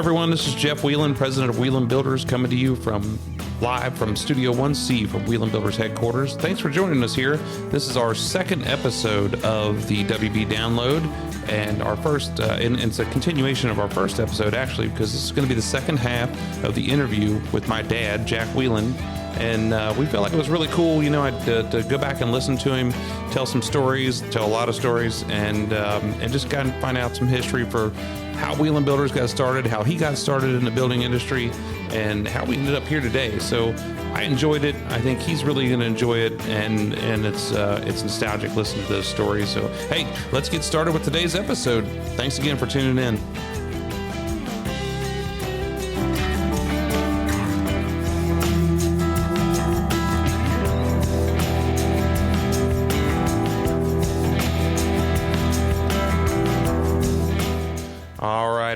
everyone. This is Jeff Wieland, president of Wieland Builders, coming to you live from Studio 1C from Wieland Builders headquarters. Thanks for joining us here. This is our second episode of the WB Download, and our first, and it's a continuation of our first episode, actually, because this is going to be the second half of the interview with my dad, Jack Wieland. And we felt like it was really cool, to go back and listen to him, tell a lot of stories, and just kind of find out some history for how Wieland Builders got started, how he got started in the building industry, and how we ended up here today. So I enjoyed it. I think he's really going to enjoy it, and it's nostalgic listening to those stories. So hey, let's get started with today's episode. Thanks again for tuning in.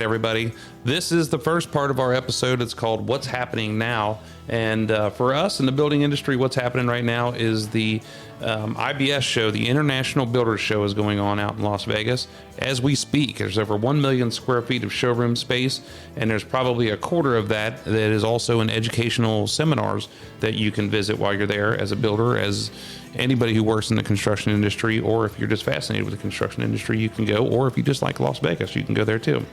Everybody, this is the first part of our episode. It's called What's Happening Now, and for us in the building industry, what's happening right now is the IBS show, the International Builders Show, is going on out in Las Vegas as we speak. There's over 1 million square feet of showroom space, and there's probably a quarter of that is also in educational seminars that you can visit while you're there as a builder, as anybody who works in the construction industry, or if you're just fascinated with the construction industry, you can go, or if you just like Las Vegas, you can go there too.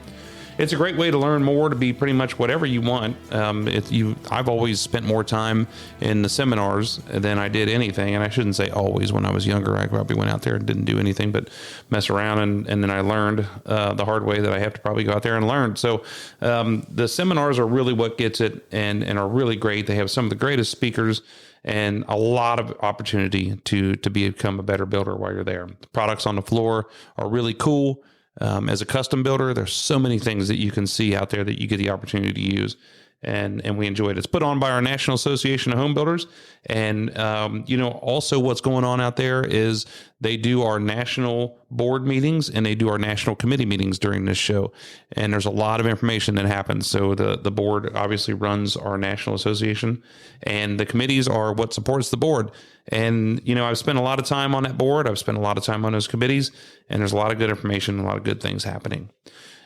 It's a great way to learn more, to be pretty much whatever you want. I've always spent more time in the seminars than I did anything, and I shouldn't say always. When I was younger, I probably went out there and didn't do anything but mess around, and then I learned the hard way that I have to probably go out there and learn. So the seminars are really what gets it, and are really great. They have some of the greatest speakers and a lot of opportunity to become a better builder while you're there. The products on the floor are really cool. As a custom builder, there's so many things that you can see out there that you get the opportunity to use, and we enjoy it. It's put on by our National Association of Home Builders, and also what's going on out there is they do our national board meetings and they do our national committee meetings during this show, and there's a lot of information that happens. So the board obviously runs our national association, and the committees are what supports the board. And, I've spent a lot of time on that board. I've spent a lot of time on those committees, and there's a lot of good information, a lot of good things happening.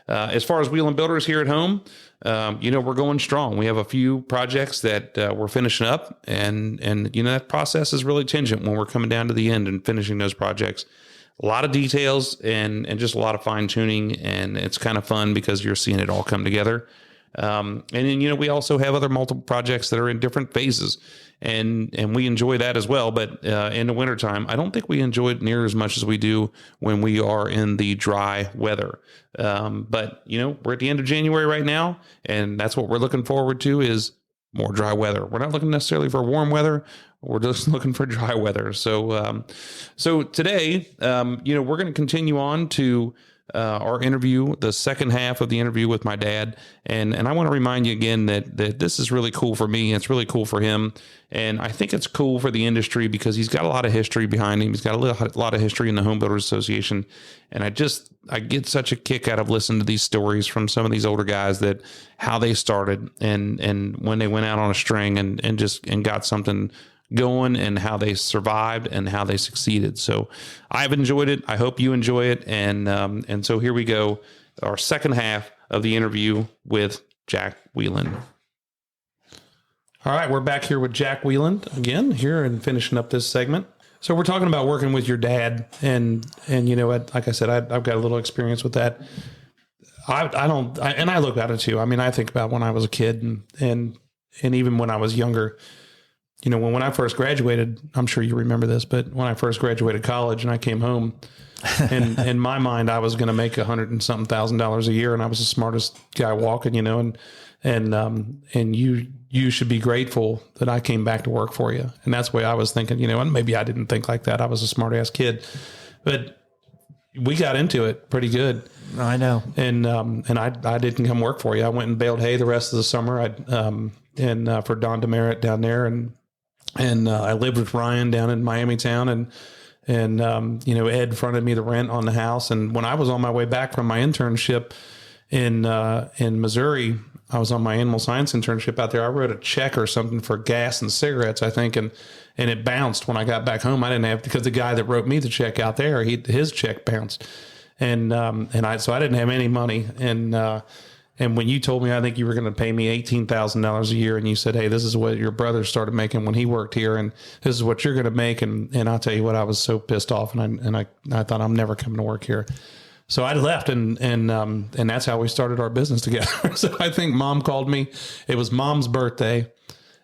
As far as Wieland Builders here at home, we're going strong. We have a few projects that we're finishing up, and that process is really tingent when we're coming down to the end and finishing those projects. A lot of details and just a lot of fine tuning, and it's kind of fun because you're seeing it all come together. And then, we also have other multiple projects that are in different phases, and we enjoy that as well. But in the wintertime, I don't think we enjoy it near as much as we do when we are in the dry weather. But we're at the end of January right now, and that's what we're looking forward to, is more dry weather. We're not looking necessarily for warm weather. We're just looking for dry weather. So today, we're going to continue on to our interview, the second half of the interview with my dad. And I want to remind you again that this is really cool for me. It's really cool for him. And I think it's cool for the industry because he's got a lot of history behind him. He's got a lot of history in the Home Builders Association. And I get such a kick out of listening to these stories from some of these older guys, that how they started and when they went out on a string and got something going, and how they survived and how they succeeded. So I've enjoyed it. I hope you enjoy it. And so here we go, our second half of the interview with Jack Wieland. All right, we're back here with Jack Wieland again here and finishing up this segment. So we're talking about working with your dad, and like I said, I've got a little experience with that. I look at it too. I mean, I think about when I was a kid and even when I was younger. When I first graduated, I'm sure you remember this, but when I first graduated college and I came home, and in my mind, I was going to make $100 and something thousand a year, and I was the smartest guy walking, and you should be grateful that I came back to work for you. And that's the way I was thinking, and maybe I didn't think like that. I was a smart ass kid, but we got into it pretty good. I know. And I didn't come work for you. I went and baled hay the rest of the summer. For Don Demerit down there, and I lived with Ryan down in Miami town, and Ed fronted me the rent on the house. And when I was on my way back from my internship in Missouri, I was on my animal science internship out there. I wrote a check or something for gas and cigarettes, I think, and it bounced when I got back home. I didn't have, because the guy that wrote me the check out there, his check bounced, so I didn't have any money, and And when you told me, I think you were going to pay me $18,000 a year, and you said, "Hey, this is what your brother started making when he worked here, and this is what you're going to make." And I'll tell you what, I was so pissed off, and I thought, I'm never coming to work here. So I left, and that's how we started our business together. So I think Mom called me. It was Mom's birthday,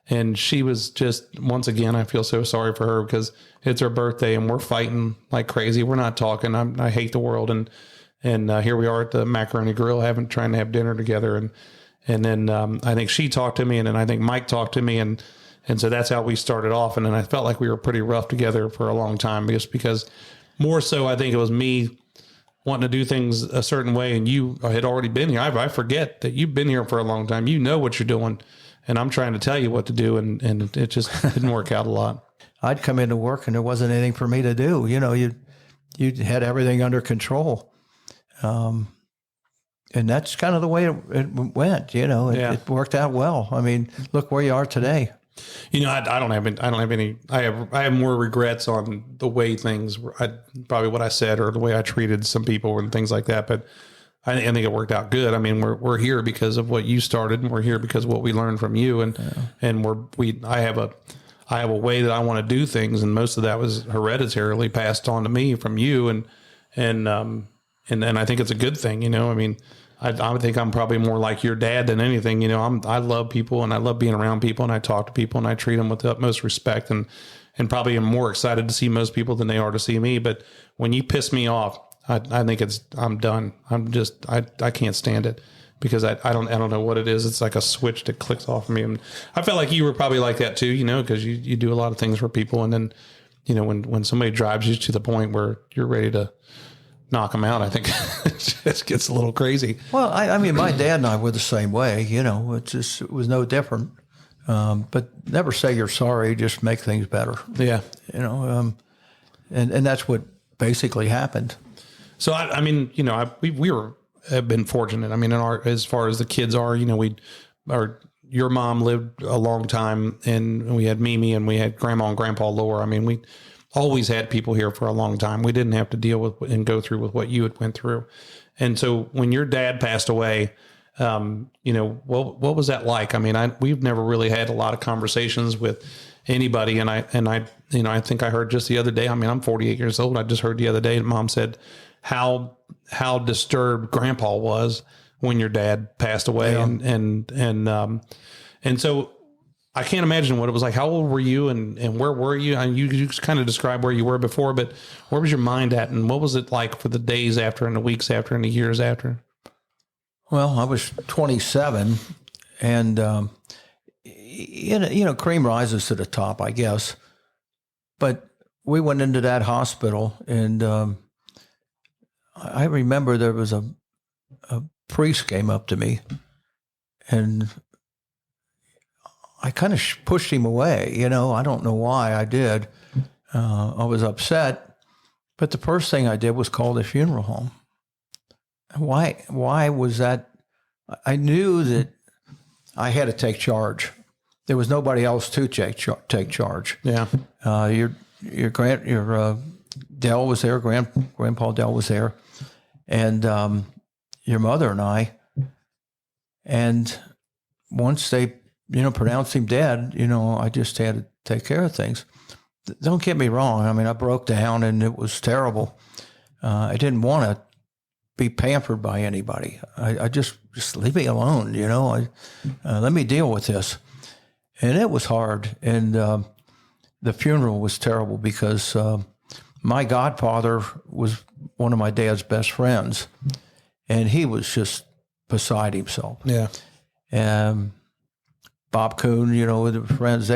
and she was just, once again, I feel so sorry for her because it's her birthday, and we're fighting like crazy. We're not talking. I hate the world, and here we are at the Macaroni Grill, trying to have dinner together. And then I think she talked to me, and then I think Mike talked to me. And so that's how we started off. And then I felt like we were pretty rough together for a long time, because more so, I think it was me wanting to do things a certain way. And you had already been here. I forget that you've been here for a long time. You know what you're doing. And I'm trying to tell you what to do. And it just didn't work out a lot. I'd come into work and there wasn't anything for me to do. You had everything under control. And that's kind of the way it went, it worked out well. I mean, look where you are today. I don't have any, I have more regrets on the way things were, probably what I said or the way I treated some people and things like that. But I think it worked out good. I mean, we're here because of what you started, and we're here because of what we learned from you. And I have a way that I want to do things. And most of that was hereditarily passed on to me from you. And I think it's a good thing, I mean, I think I'm probably more like your dad than anything. I love people, and I love being around people, and I talk to people, and I treat them with the utmost respect, and probably am more excited to see most people than they are to see me. But when you piss me off, I think I'm done. I can't stand it, because I don't know what it is. It's like a switch that clicks off of me. And I felt like you were probably like that too, because you do a lot of things for people. And then, when somebody drives you to the point where you're ready to knock them out, I think it just gets a little crazy. Well, I mean, my dad and I were the same way, it was no different. But never say you're sorry, just make things better. Yeah. And that's what basically happened. So, I mean, we have been fortunate. I mean, as far as the kids are, your mom lived a long time, and we had Mimi, and we had Grandma and Grandpa Lower. I mean, we always had people here for a long time. We didn't have to deal with and go through with what you had went through. And so when your dad passed away, what was that like? I mean, we've never really had a lot of conversations with anybody. And I think I heard just the other day, I mean, I'm 48 years old. I just heard the other day that Mom said how disturbed Grandpa was when your dad passed away. Yeah. And so I can't imagine what it was like. How old were you, and where were you? And you just kind of described where you were before, but where was your mind at, and what was it like for the days after, and the weeks after, and the years after? Well, I was 27, and cream rises to the top, I guess. But we went into that hospital, and I remember there was a priest came up to me, and I kind of pushed him away. I don't know why I did. I was upset, but the first thing I did was call the funeral home. Why was that? I knew that I had to take charge. There was nobody else to take charge. Yeah. Your Dell was there. Grandpa Dell was there, and your mother and I. And once they pronounced him dead, I just had to take care of things. Don't get me wrong. I mean, I broke down, and it was terrible. I didn't want to be pampered by anybody. I just leave me alone, let me deal with this. And it was hard. And the funeral was terrible because my godfather was one of my dad's best friends, and he was just beside himself. Yeah. Bob Kuhn, the friends,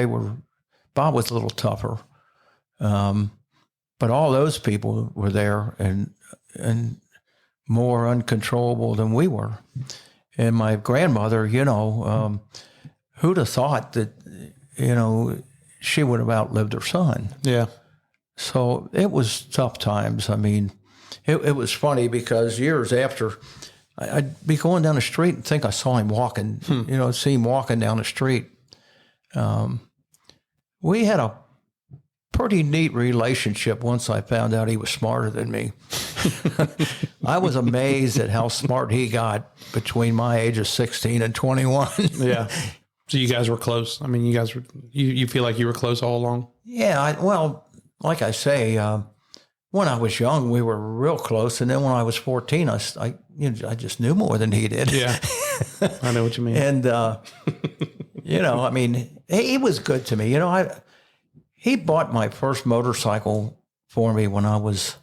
Bob was a little tougher. But all those people were there and more uncontrollable than we were. And my grandmother, who'd have thought that, she would have outlived her son. Yeah. So it was tough times. I mean, it was funny because years after, I'd be going down the street and think I saw him walking, see him walking down the street. We had a pretty neat relationship once I found out he was smarter than me. I was amazed at how smart he got between my age of 16 and 21. Yeah. So you guys were close. I mean, you guys were, you feel like you were close all along? Yeah. Well, like I say, when I was young, we were real close. And then when I was 14, I just knew more than he did. Yeah. I know what you mean. And, I mean, he was good to me. He bought my first motorcycle for me when I was,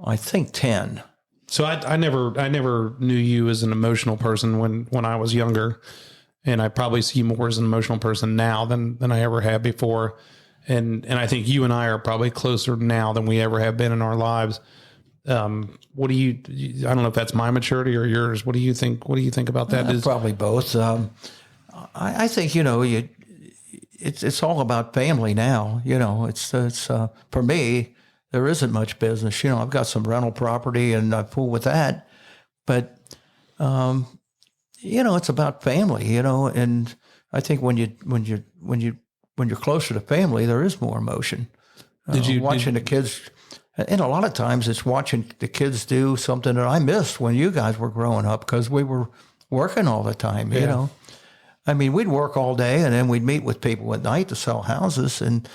I think, 10. So I never knew you as an emotional person when I was younger, and I probably see you more as an emotional person now than I ever have before. And I think you and I are probably closer now than we ever have been in our lives. What do you, I don't know if that's my maturity or yours. What do you think? What do you think about that? Probably both. I think, it's all about family now. It's for me, there isn't much business. I've got some rental property and I fool with that, but, it's about family, and I think when you're closer to family, there is more emotion. Watching the kids, and a lot of times it's watching the kids do something that I missed when you guys were growing up because we were working all the time, you know. I mean, we'd work all day and then we'd meet with people at night to sell houses, and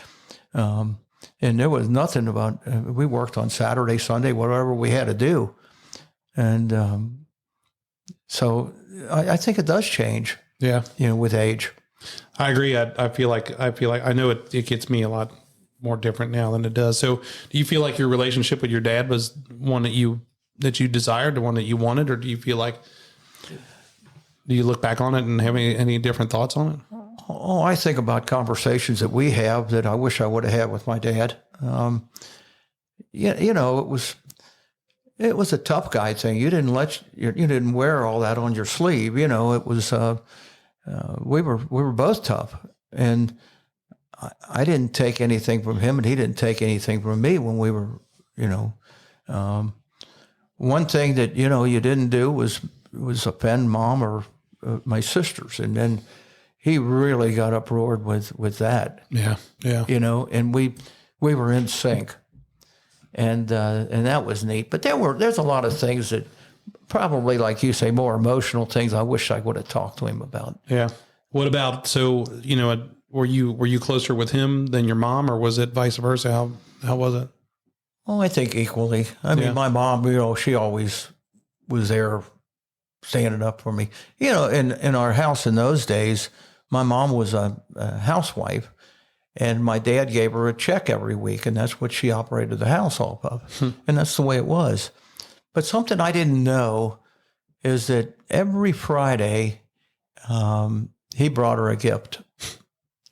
there was nothing about, we worked on Saturday, Sunday, whatever we had to do. And so I think it does change. Yeah. With age. I agree. I feel like I know it gets me a lot more different now than it does. So do you feel like your relationship with your dad was one that you desired, the one that you wanted, or do you feel like, do you look back on it and have any different thoughts on it? Oh, I think about conversations that we have that I wish I would have had with my dad. It was a tough guy thing. You didn't wear all that on your sleeve. It was, we were both tough, and I didn't take anything from him and he didn't take anything from me when we were, one thing that, you didn't do was offend mom or my sisters. And then he really got uproared with that. Yeah. Yeah. And we were in sync. And that was neat. But there's a lot of things that probably, like you say, more emotional things I wish I would have talked to him about. Yeah. What about, were you closer with him than your mom, or was it vice versa? How was it? Oh, I think equally. I mean, my mom, she always was there standing up for me. In our house in those days, my mom was a housewife. And my dad gave her a check every week, and that's what she operated the house off of. And that's the way it was. But something I didn't know is that every Friday, he brought her a gift.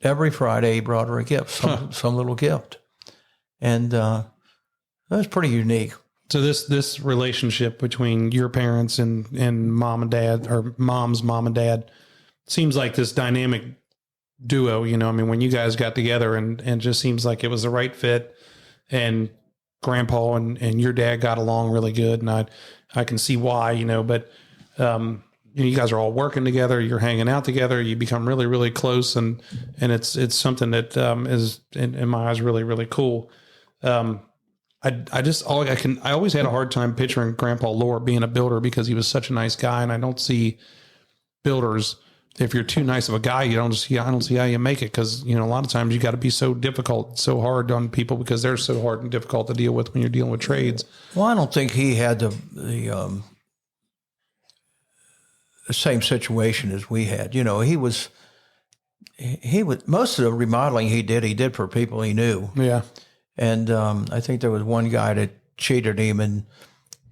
Every Friday, he brought her a gift, some little gift. And that was pretty unique. So this relationship between your parents and mom and dad, or mom's mom and dad, seems like this dynamic duo, I mean, when you guys got together and just seems like it was the right fit, and grandpa and your dad got along really good. And I can see why, but, you guys are all working together, you're hanging out together, you become really, really close. And it's something that, is in my eyes, really, really cool. I always had a hard time picturing Grandpa Lore being a builder because he was such a nice guy. And I don't see builders, if you're too nice of a guy, I don't see how you make it. Cause a lot of times you got to be so difficult, so hard on people because they're so hard and difficult to deal with when you're dealing with trades. Well, I don't think he had the same situation as we had. He was most of the remodeling he did for people he knew. Yeah. And I think there was one guy that cheated him and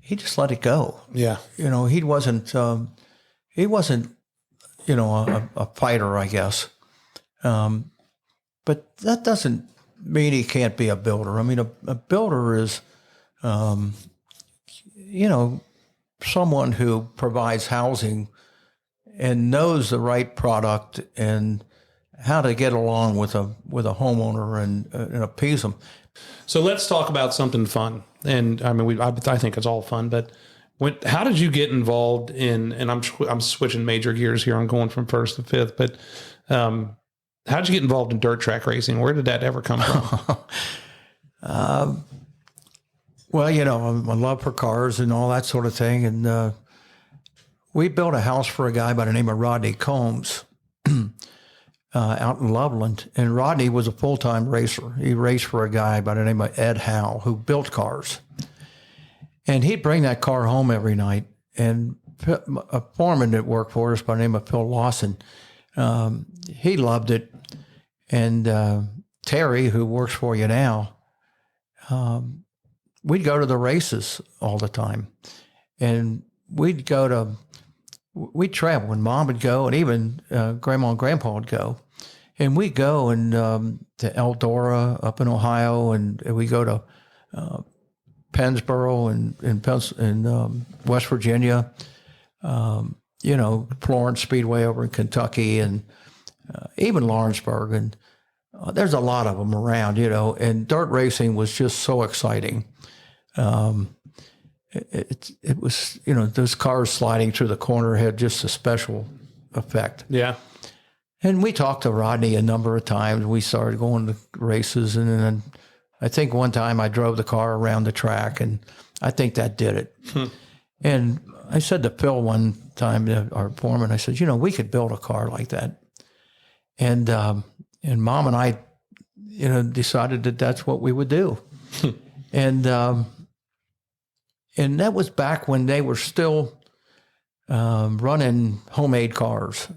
he just let it go. Yeah. He wasn't a fighter, I guess. But that doesn't mean he can't be a builder. I mean, a builder is, someone who provides housing and knows the right product and how to get along with a homeowner and appease them. So let's talk about something fun. And I mean, I think it's all fun, but how did you get involved in, and I'm switching major gears here. I'm going from first to fifth, but how did you get involved in dirt track racing? Where did that ever come from? Well, I love for cars and all that sort of thing. And we built a house for a guy by the name of Rodney Combs out in Loveland. And Rodney was a full-time racer. He raced for a guy by the name of Ed Howe, who built cars. And he'd bring that car home every night. And a foreman that worked for us by the name of Phil Lawson, he loved it. And Terry, who works for you now, we'd go to the races all the time. And we'd travel, and Mom would go, and even Grandma and Grandpa would go. And we'd go and to Eldora up in Ohio, and we go to Pennsboro in West Virginia, Florence Speedway over in Kentucky, and even Lawrenceburg. And there's a lot of them around, and dirt racing was just so exciting. It was, those cars sliding through the corner had just a special effect. Yeah. And we talked to Rodney a number of times. We started going to races, and then I think one time I drove the car around the track, and I think that did it. And I said to Phil one time, our foreman, I said, we could build a car like that. And Mom and I, decided that that's what we would do. And that was back when they were still running homemade cars.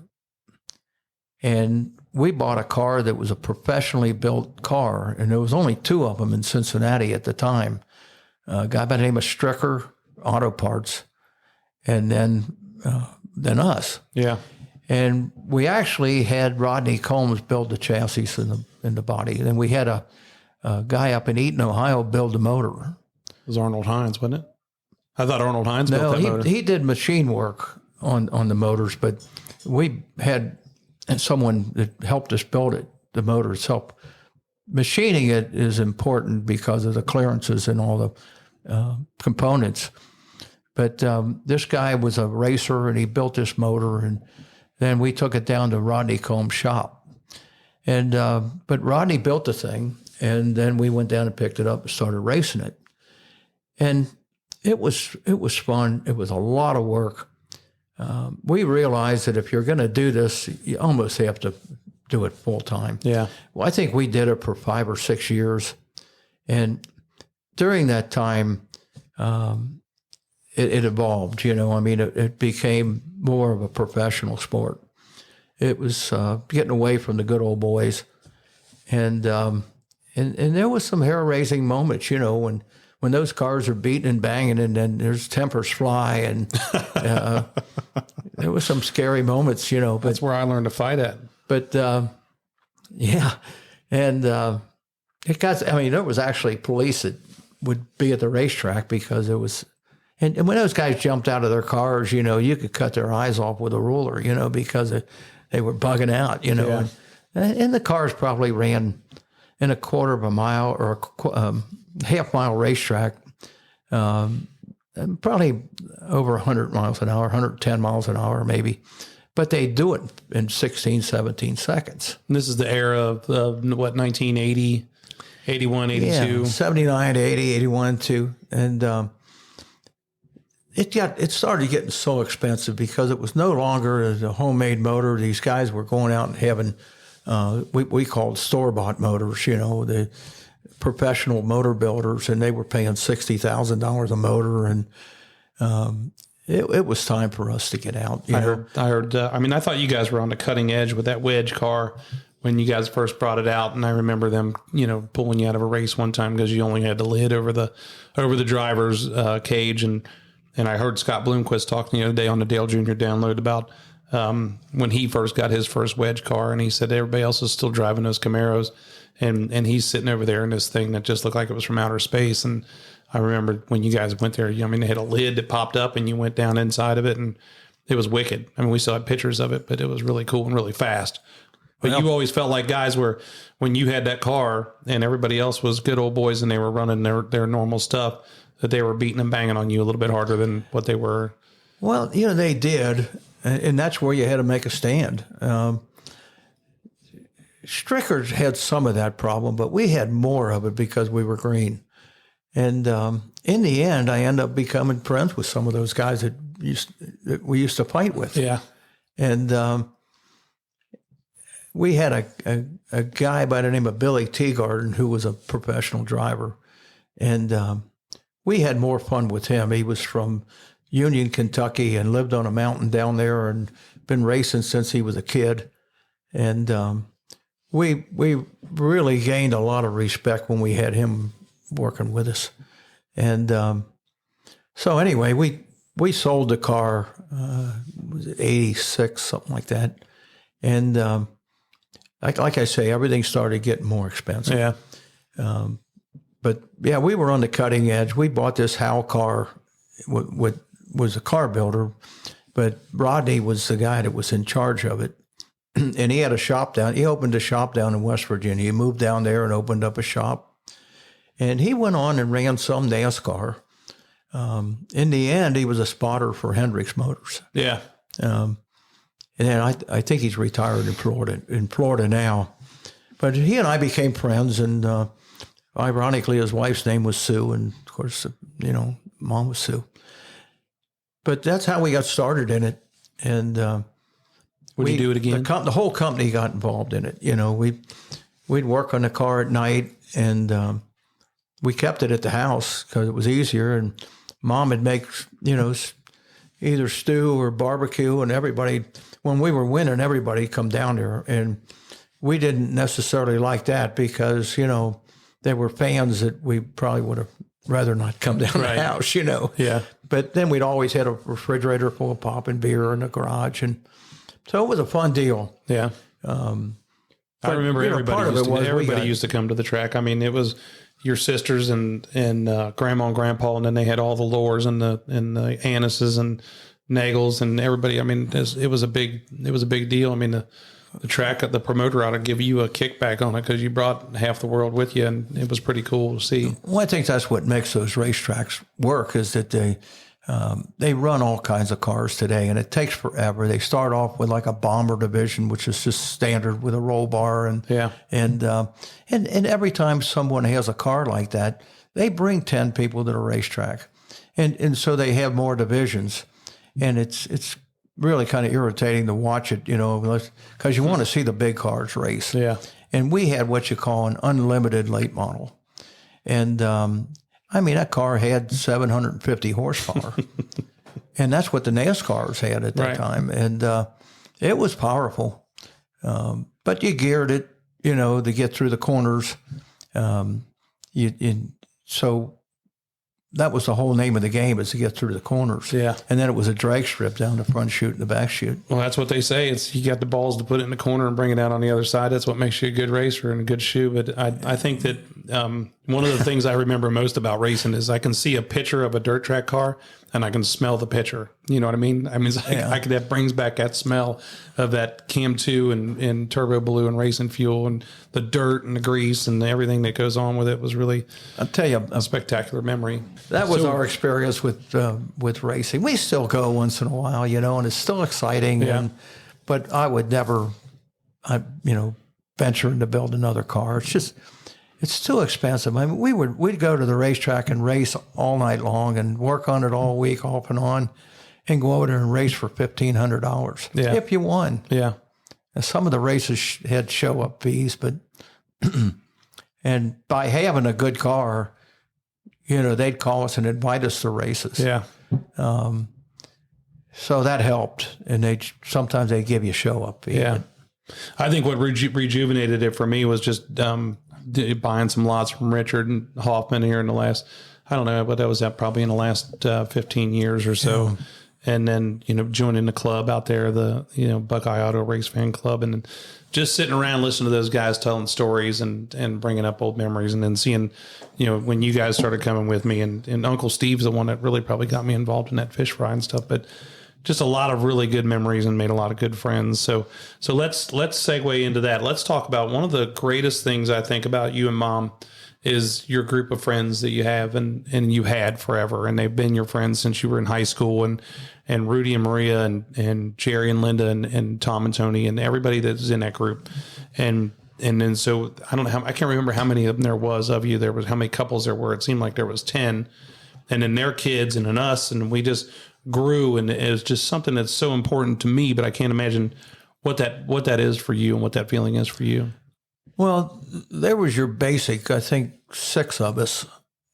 And we bought a car that was a professionally built car, and there was only two of them in Cincinnati at the time. A guy by the name of Stricker Auto Parts, and then us. Yeah. And we actually had Rodney Combs build the chassis in the body. And then we had a guy up in Eaton, Ohio, build the motor. It was Arnold Hines, wasn't it? I thought Arnold Hines built that motor. He did machine work on the motors, but we had someone that helped us build it, the motor itself. Machining it is important because of the clearances and all the components. But this guy was a racer, and he built this motor, and then we took it down to Rodney Combs' shop. And but Rodney built the thing, and then we went down and picked it up and started racing it. And it was fun. It was a lot of work. We realized that if you're going to do this, you almost have to do it full time. Yeah. Well, I think we did it for 5 or 6 years. And during that time, it evolved, it became more of a professional sport. It was getting away from the good old boys. And there was some hair-raising moments, when those cars are beating and banging, and then there's tempers fly, and there was some scary moments, But that's where I learned to fight at. But yeah, and it got. There was actually police that would be at the racetrack because it was, and when those guys jumped out of their cars, you could cut their eyes off with a ruler, because they were bugging out, Yeah. and the cars probably ran in a quarter of a mile or a half-mile racetrack, probably over 100 miles an hour, 110 miles an hour maybe. But they do it in 16, 17 seconds. And this is the era of 1980, 81, 82? Yeah, 79 to 80, 81 too. And it started getting so expensive because it was no longer a homemade motor. These guys were going out and having, we called store-bought motors, the professional motor builders, and they were paying $60,000 a motor, and it was time for us to get out. I heard. I thought you guys were on the cutting edge with that wedge car when you guys first brought it out, and I remember them, pulling you out of a race one time because you only had the lid over the driver's cage, and I heard Scott Bloomquist talking the other day on the Dale Jr. Download about when he first got his first wedge car, and he said everybody else is still driving those Camaros. And he's sitting over there in this thing that just looked like it was from outer space. And I remember when you guys went there, they had a lid that popped up and you went down inside of it, and it was wicked. We still had pictures of it, but it was really cool and really fast. But you always felt like guys were, when you had that car and everybody else was good old boys and they were running their normal stuff, that they were beating and banging on you a little bit harder than what they were. Well, they did. And that's where you had to make a stand. Strickers had some of that problem, but we had more of it because we were green. And in the end, I ended up becoming friends with some of those guys that we used to fight with. Yeah. And we had a guy by the name of Billy Teagarden who was a professional driver. And we had more fun with him. He was from Union, Kentucky, and lived on a mountain down there and been racing since he was a kid. And we really gained a lot of respect when we had him working with us. And so anyway, we sold the car, was it 86, something like that. And like I say, everything started getting more expensive. Yeah. But yeah, we were on the cutting edge. We bought this Howe car, was a car builder, but Rodney was the guy that was in charge of it. And he had a shop down. He opened a shop down in West Virginia. He moved down there and opened up a shop. And he went on and ran some NASCAR. In the end, he was a spotter for Hendricks Motors. Yeah. And then I think he's retired in Florida now. But he and I became friends, and ironically, his wife's name was Sue, and of course, Mom was Sue. But that's how we got started in it. And would you do it again? The whole company got involved in it. We'd work on the car at night, and we kept it at the house because it was easier. And Mom would make, either stew or barbecue, and everybody, when we were winning, everybody come down there. And we didn't necessarily like that because, they were fans that we probably would have rather not come down the house, Yeah. But then we'd always had a refrigerator full of popping beer in the garage. And so it was a fun deal. Yeah. I remember everybody used to come to the track. I mean, it was your sisters and grandma and grandpa, and then they had all the Lores and the Annises and Nagels and everybody. I mean, it was a big deal. I mean, the track, the promoter ought to give you a kickback on it because you brought half the world with you, and it was pretty cool to see. Well, I think that's what makes those racetracks work, is that they run all kinds of cars today, and it takes forever. They start off with like a bomber division, which is just standard with a roll bar, and every time someone has a car like that, they bring 10 people to the racetrack, and so they have more divisions, and it's really kind of irritating to watch it, because you want to see the big cars race. Yeah. And we had what you call an unlimited late model. And, that car had 750 horsepower. And that's what the NASCARs had at that time. And it was powerful. But you geared it, to get through the corners. So that was the whole name of the game, is to get through the corners. Yeah. And then it was a drag strip down the front chute and the back chute. Well, that's what they say. It's you got the balls to put it in the corner and bring it out on the other side. That's what makes you a good racer and a good shoe. But I think that one of the things I remember most about racing is I can see a picture of a dirt track car and I can smell the picture. You know what I mean? I mean, it's like that brings back that smell of that Cam 2 and Turbo Blue and racing fuel and the dirt and the grease and everything that goes on with it was really, I'll tell you, a spectacular memory. That was our experience with racing. We still go once in a while, and it's still exciting. Yeah. But I would never, venture into build another car. It's too expensive. I mean, we'd go to the racetrack and race all night long and work on it all week, off and on, and go over there and race for $1,500 if you won. Yeah. And some of the races had show up fees, but and by having a good car, they'd call us and invite us to races. Yeah. So that helped, and sometimes they give you show up fee. Yeah. I think what rejuvenated it for me was just buying some lots from Richard and Hoffman here in the last, I don't know, but that was probably in the last 15 years or so. Yeah. And then, joining the club out there, the, Buckeye Auto Race Fan Club, and then just sitting around listening to those guys telling stories and bringing up old memories, and then seeing, when you guys started coming with me, and Uncle Steve's the one that really probably got me involved in that fish fry and stuff, but just a lot of really good memories and made a lot of good friends. So let's segue into that. Let's talk about one of the greatest things I think about you and Mom is your group of friends that you have and you had forever. And they've been your friends since you were in high school, and Rudy and Maria and Jerry and Linda and Tom and Tony and everybody that's in that group. And And then, so I don't know I can't remember how many of them there was of you. There was how many couples there were. It seemed like there was 10, and then their kids and then us. And we just grew, and it was just something that's so important to me, but I can't imagine what that is for you and what that feeling is for you. Well, there was your basic, I think, 6 of us,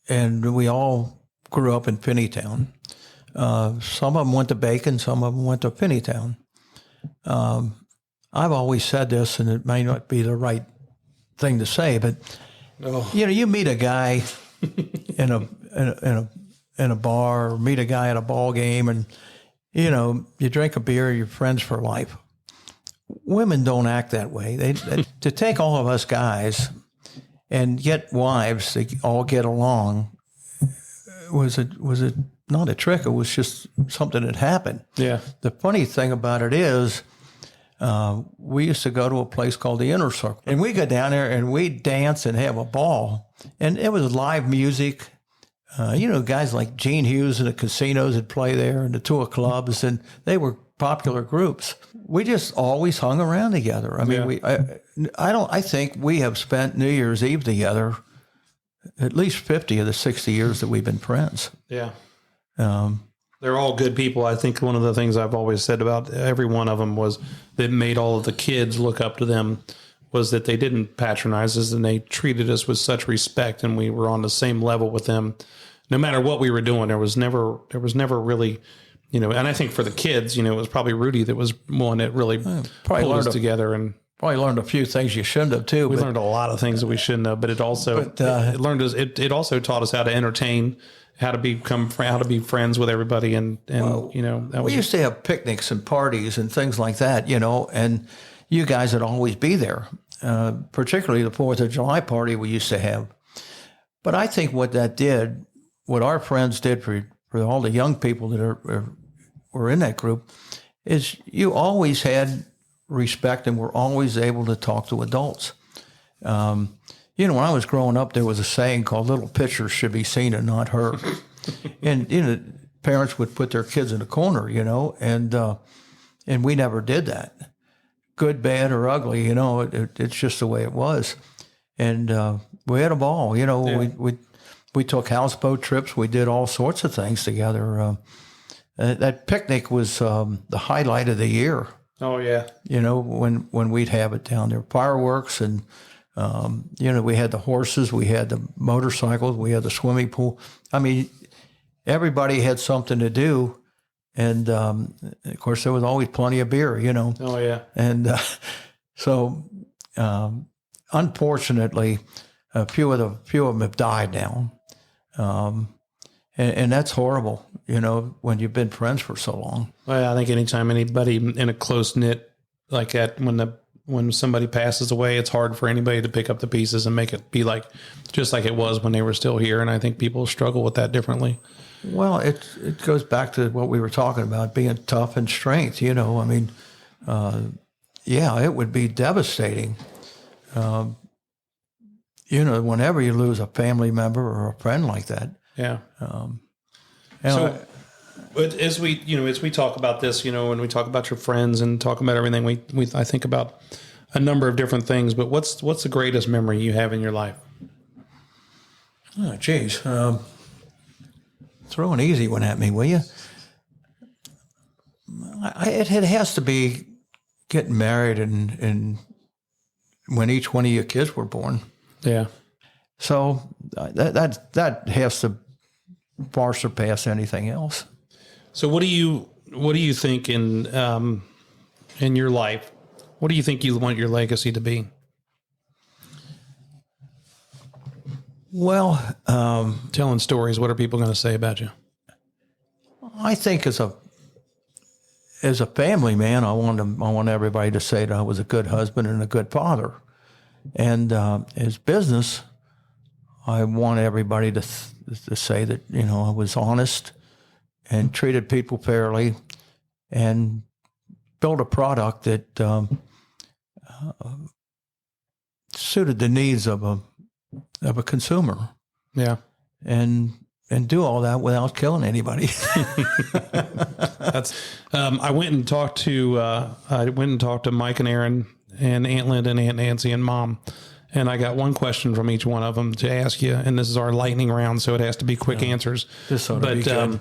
and we all grew up in Finneytown. Some of them went to Bacon, some of them went to Finneytown. I've always said this, and it may not be the right thing to say, but you meet a guy in a bar, or meet a guy at a ball game, and you drink a beer, you're friends for life. Women don't act that way. To take all of us guys and get wives to all get along was not a trick. It was just something that happened. Yeah. The funny thing about it is, we used to go to a place called the Inner Circle, and we go down there and we dance and have a ball, and it was live music. Guys like Gene Hughes and the Casinos would play there, and the Tour Clubs, and they were popular groups. We just always hung around together. I mean, I think we have spent New Year's Eve together at least 50 of the 60 years that we've been friends. Yeah. They're all good people. I think one of the things I've always said about every one of them was that made all of the kids look up to them was that they didn't patronize us, and they treated us with such respect, and we were on the same level with them. No matter what we were doing, there was never really, and I think for the kids, it was probably Rudy that was one that really pulled us together, and probably learned a few things you shouldn't have too. We learned a lot of things that we shouldn't have, but it also it also taught us how to entertain, how to be friends with everybody, and we used to have picnics and parties and things like that, and you guys would always be there, particularly the 4th of July party we used to have. But I think what our friends did for all the young people that were in that group, is you always had respect and were always able to talk to adults. When I was growing up, there was a saying called "little pictures should be seen and not heard," and parents would put their kids in a corner, and we never did that. Good, bad, or ugly, it's just the way it was, and we had a ball. We took houseboat trips. We did all sorts of things together. That picnic was the highlight of the year. Oh yeah. When we'd have it down there, fireworks, and we had the horses, we had the motorcycles, we had the swimming pool. I mean, everybody had something to do, and of course there was always plenty of beer. Oh yeah. And so, unfortunately, a few of them have died now. And that's horrible, when you've been friends for so long. Well, I think anytime anybody in a close knit like that, when somebody passes away, it's hard for anybody to pick up the pieces and make it be just like it was when they were still here. And I think people struggle with that differently. Well, it goes back to what we were talking about, being tough and strength. I mean, it would be devastating. Whenever you lose a family member or a friend like that. Yeah. So as we talk about this, when we talk about your friends and talk about everything, I think about a number of different things, but what's the greatest memory you have in your life? Oh, geez. Throw an easy one at me, will you? It has to be getting married and when each one of your kids were born. Yeah. So that has to far surpass anything else. So what do you think in your life? What do you think you want your legacy to be? Well, telling stories. What are people going to say about you? I think as a family man, I want everybody to say that I was a good husband and a good father. And as business, I want everybody to say that I was honest and treated people fairly, and built a product that suited the needs of a consumer. Yeah, and do all that without killing anybody. That's. I went and talked to Mike and Aaron Aunt Linda and Aunt Nancy and Mom. And I got one question from each one of them to ask you, and this is our lightning round, so it has to be quick answers. This ought to be good.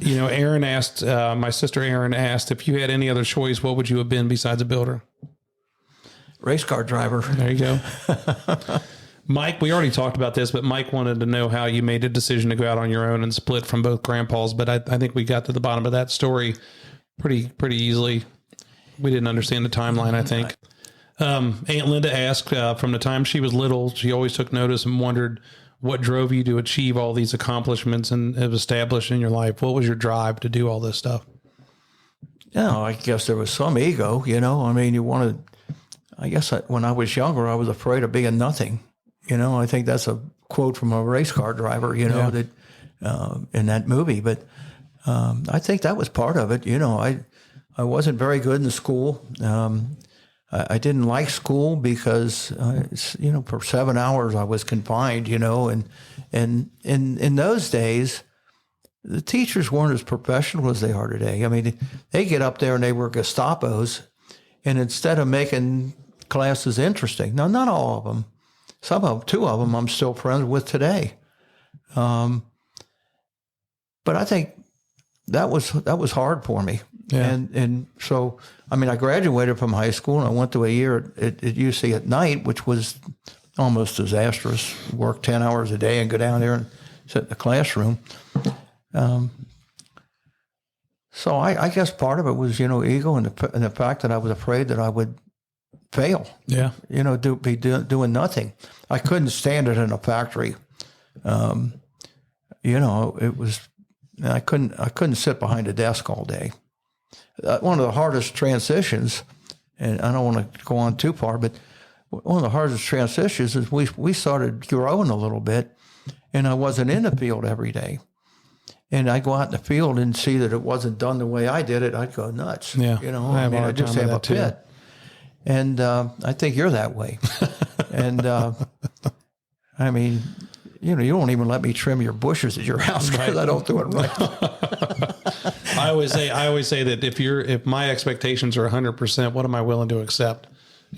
Aaron asked, my sister Aaron asked, if you had any other choice, what would you have been besides a builder? Race car driver. There you go. Mike, we already talked about this, but Mike wanted to know how you made a decision to go out on your own and split from both grandpas. But I think we got to the bottom of that story pretty easily. We didn't understand the timeline, I think. Aunt Linda asked, from the time she was little, she always took notice and wondered what drove you to achieve all these accomplishments and have established in your life. What was your drive to do all this stuff? Yeah, I guess there was some ego, I mean, when I was younger, I was afraid of being nothing. I think that's a quote from a race car driver, that in that movie. But I think that was part of it. I wasn't very good in school. I didn't like school because, for 7 hours I was confined, and in those days, the teachers weren't as professional as they are today. I mean, they get up there and they were Gestapos, and instead of making classes interesting, now not all of them, two of them I'm still friends with today. But I think that was hard for me. Yeah. And so, I mean, I graduated from high school and I went to a year at UC at night, which was almost disastrous. Work 10 hours a day and go down there and sit in the classroom. So I guess part of it was, ego and the fact that I was afraid that I would fail. Yeah. Doing nothing. I couldn't stand it in a factory. It was, I couldn't sit behind a desk all day. One of the hardest transitions, and I don't want to go on too far, but one of the hardest transitions is we started growing a little bit, and I wasn't in the field every day. And I go out in the field and see that it wasn't done the way I did it, I'd go nuts. Yeah. I just have a pit. And I think you're that way. And I mean, you don't even let me trim your bushes at your house because I don't do it right. I always say that if my expectations are 100%, what am I willing to accept?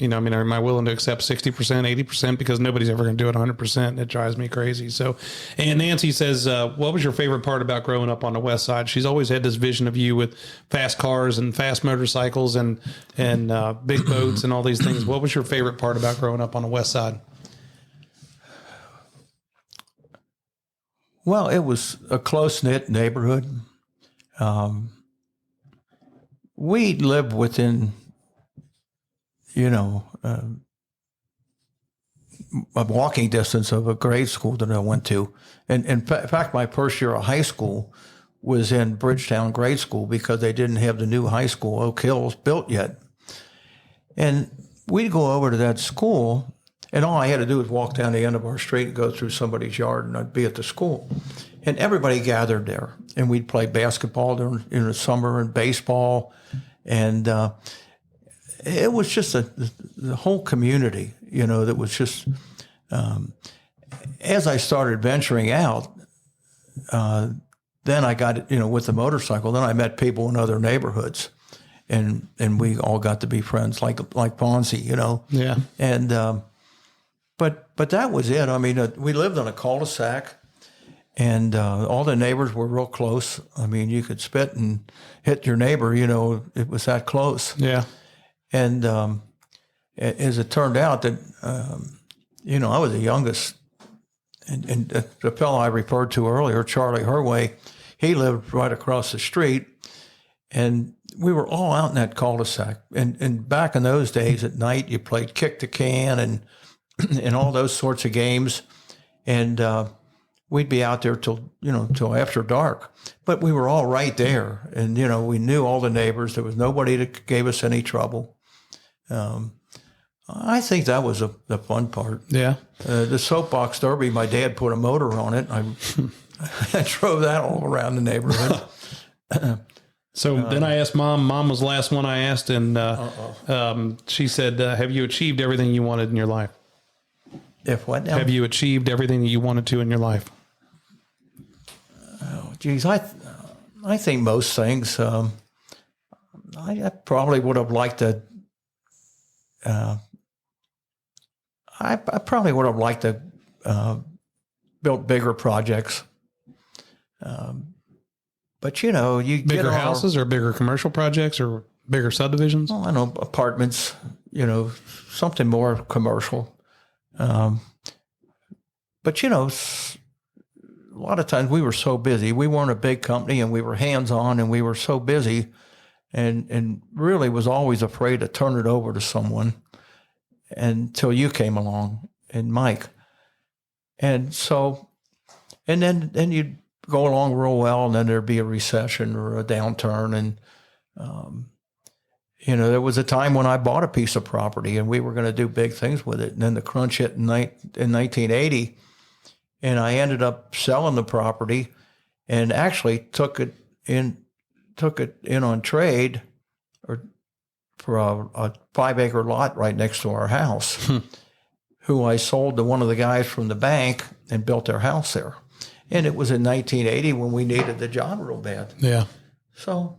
Am I willing to accept 60%, 80%? Because nobody's ever going to do it 100%. It drives me crazy. So, and Nancy says, what was your favorite part about growing up on the West Side? She's always had this vision of you with fast cars and fast motorcycles and big boats and all these things. What was your favorite part about growing up on the West Side? Well, it was a close-knit neighborhood. We lived within, a walking distance of a grade school that I went to. And in fact, my first year of high school was in Bridgetown Grade School because they didn't have the new high school, Oak Hills, built yet. And we'd go over to that school, and all I had to do was walk down the end of our street and go through somebody's yard, and I'd be at the school. And everybody gathered there, and we'd play basketball in the summer and baseball. And it was just the whole community, that was just, as I started venturing out, then I got, with the motorcycle, then I met people in other neighborhoods. And we all got to be friends like Ponzi, Yeah. And, but that was it. I mean, we lived on a cul-de-sac, and all the neighbors were real close. I mean, you could spit and hit your neighbor, it was that close. Yeah. And as it turned out that, I was the youngest, and the fellow I referred to earlier, Charlie Herway, he lived right across the street, and we were all out in that cul-de-sac. And back in those days at night, you played kick the can and all those sorts of games. And we'd be out there till after dark. But we were all right there. And, we knew all the neighbors. There was nobody that gave us any trouble. I think that was the fun part. Yeah. The soapbox derby, my dad put a motor on it. I drove that all around the neighborhood. So then I asked Mom. Mom was the last one I asked, and she said, have you achieved everything you wanted in your life? If what now? Have you achieved everything that you wanted to in your life? Oh, geez, I think most things. I probably would have liked to I probably would have liked to build bigger projects. But you Bigger houses or bigger commercial projects or bigger subdivisions? Well, I know apartments, something more commercial. But a lot of times we were so busy. We weren't a big company, and we were hands-on, and we were so busy, and really was always afraid to turn it over to someone until you came along and Mike. And so, and then you'd go along real well, and then there'd be a recession or a downturn. And, there was a time when I bought a piece of property and we were going to do big things with it. And then the crunch hit in 1980, and I ended up selling the property and actually took it in on trade for a 5-acre lot right next to our house, who I sold to one of the guys from the bank and built their house there. And it was in 1980 when we needed the job real bad. Yeah. So,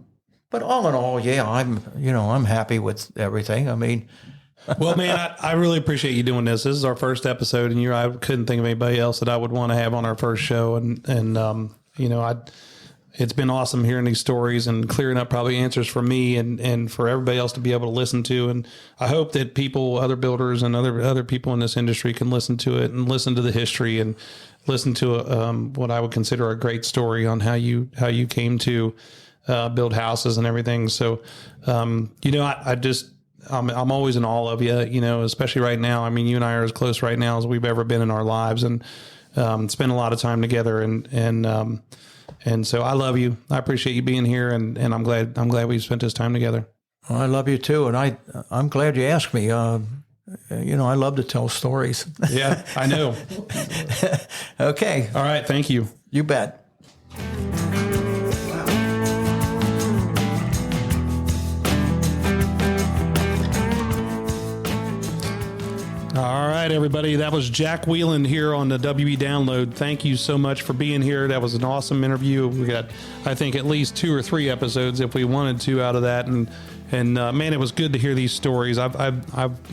but all in all, yeah, I'm happy with everything. I mean, well, man, I really appreciate you doing this. This is our first episode, and I couldn't think of anybody else that I would want to have on our first show. It's been awesome hearing these stories and clearing up probably answers for me and for everybody else to be able to listen to. And I hope that people, other builders and other people in this industry can listen to it and listen to the history and listen to what I would consider a great story on how you came to build houses and everything. So, I'm always in awe of you, especially right now. I mean, you and I are as close right now as we've ever been in our lives, and spend a lot of time together. And so I love you. I appreciate you being here, and I'm glad we spent this time together. Well, I love you too, and I'm glad you asked me. I love to tell stories. Yeah, I know. Okay. All right. Thank you. You bet. All right, everybody. That was Jack Wieland here on the WB Download. Thank you so much for being here. That was an awesome interview. We got, I think, at least 2 or 3 episodes if we wanted to out of that. And man, it was good to hear these stories. I've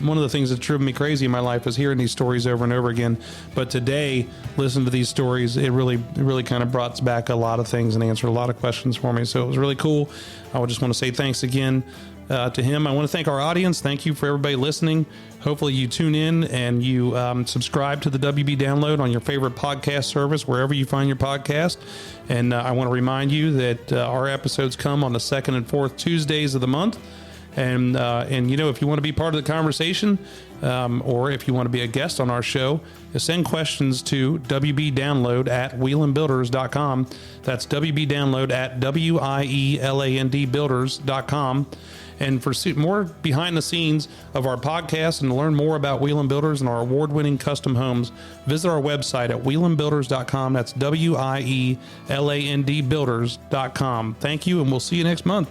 one of the things that's driven me crazy in my life is hearing these stories over and over again. But today, listening to these stories, it really kind of brought back a lot of things and answered a lot of questions for me. So it was really cool. I would just want to say thanks again to him. I want to thank our audience. Thank you for everybody listening. Hopefully you tune in and you subscribe to the WB Download on your favorite podcast service, wherever you find your podcast. And I want to remind you that our episodes come on the 2nd and 4th Tuesdays of the month. And if you want to be part of the conversation, or if you want to be a guest on our show, send questions to wbdownload@wielandbuilders.com. That's wbdownload@wielandbuilders.com. And for more behind the scenes of our podcast and to learn more about Wieland Builders and our award-winning custom homes, visit our website at wielandbuilders.com. That's wielandbuilders.com. Thank you, and we'll see you next month.